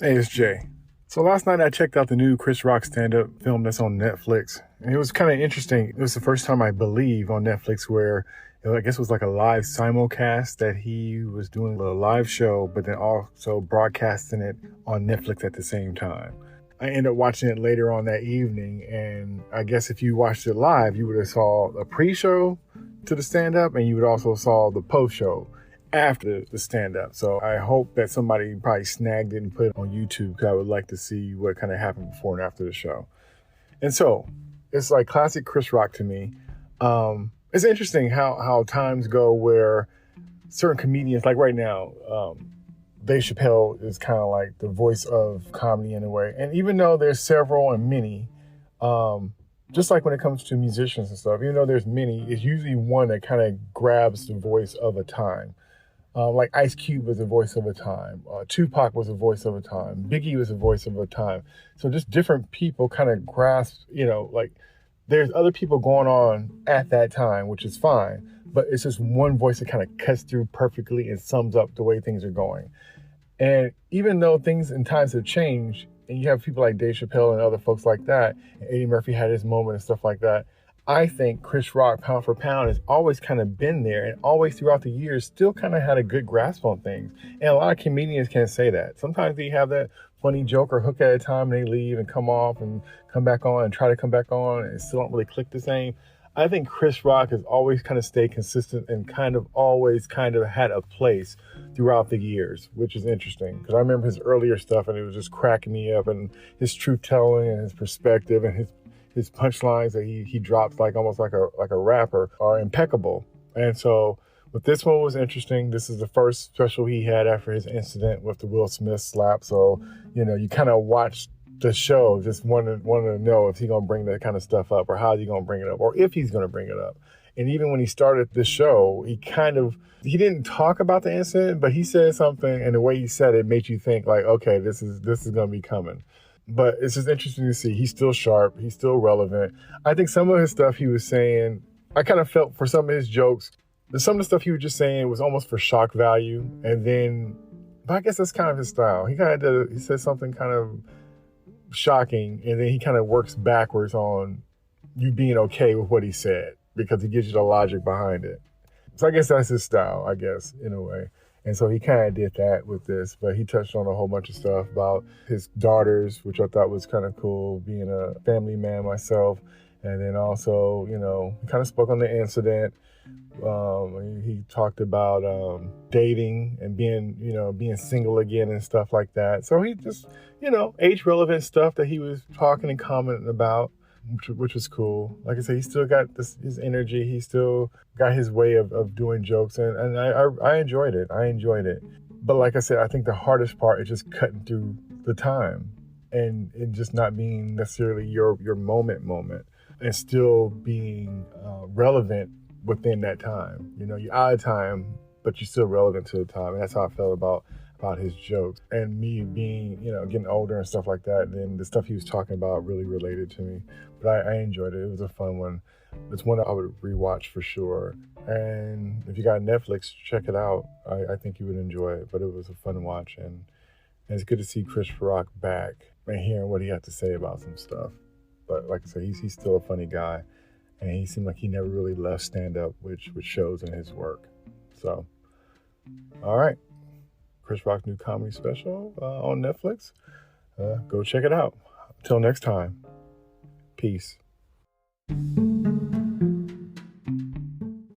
Hey, it's Jay. So last night I checked out the new Chris Rock stand-up film that's on Netflix. And it was kind of interesting. It was the first time, I believe, on Netflix where I guess it was like a live simulcast that he was doing a live show, but then also broadcasting it on Netflix at the same time. I ended up watching it later on that evening, and I guess if you watched it live, you would have saw a pre-show to the stand-up, and you would also saw the post-show after the stand-up. So I hope that somebody probably snagged it and put it on YouTube, because I would like to see what kind of happened before and after the show. And so it's like classic Chris Rock to me. It's interesting how times go where certain comedians, like right now, Dave Chappelle is kind of like the voice of comedy in a way. And even though there's several and many, just like when it comes to musicians and stuff, even though there's many, it's usually one that kind of grabs the voice of a time. Like Ice Cube was a voice of a time. Tupac was a voice of a time. Biggie was a voice of a time. So just different people kind of grasp, like there's other people going on at that time, which is fine. But it's just one voice that kind of cuts through perfectly and sums up the way things are going. And even though things and times have changed, and you have people like Dave Chappelle and other folks like that, and Eddie Murphy had his moment and stuff like that, I think Chris Rock, pound for pound, has always kind of been there, and always throughout the years still kind of had a good grasp on things. And a lot of comedians can't say that. Sometimes they have that funny joke or hook at a time, and they leave and come off and come back on and try to come back on, and it still don't really click the same. I think Chris Rock has always kind of stayed consistent and kind of always kind of had a place throughout the years, which is interesting because I remember his earlier stuff and it was just cracking me up, and his truth telling and his perspective and his punchlines that he drops like almost like a rapper are impeccable. And so but this one was interesting. This is the first special he had after his incident with the Will Smith slap. So, you kind of watched the show, just wanted to know if he's going to bring that kind of stuff up, or how he's going to bring it up, or if he's going to bring it up. And even when he started the show, he didn't talk about the incident, but he said something, and the way he said it made you think like, okay, this is going to be coming. But it's just interesting to see. He's still sharp. He's still relevant. I think some of his stuff he was saying, I kind of felt for some of his jokes, some of the stuff he was just saying was almost for shock value. But I guess that's kind of his style. He said something kind of shocking, and then he kind of works backwards on you being okay with what he said because he gives you the logic behind it. So I guess that's his style, I guess, in a way. And so he kind of did that with this, but he touched on a whole bunch of stuff about his daughters, which I thought was kind of cool, being a family man myself. And then also, he kind of spoke on the incident. He talked about dating and being single again and stuff like that. So he just, age relevant stuff that he was talking and commenting about, which was cool. Like I said, he still got his energy. He still got his way of doing jokes, and I enjoyed it. But like I said, I think the hardest part is just cutting through the time and just not being necessarily your moment, and still being relevant within that time. You're out of time, but you're still relevant to the time. And that's how I felt about his jokes. And me being, getting older and stuff like that, and then the stuff he was talking about really related to me. But I enjoyed it. It was a fun one. It's one that I would rewatch for sure. And if you got Netflix, check it out. I think you would enjoy it. But it was a fun watch. And it's good to see Chris Rock back and hearing what he had to say about some stuff. But like I said, he's still a funny guy. And he seemed like he never really left stand-up, which shows in his work. So, all right. Chris Rock's new comedy special on Netflix. Go check it out. Until next time. Peace.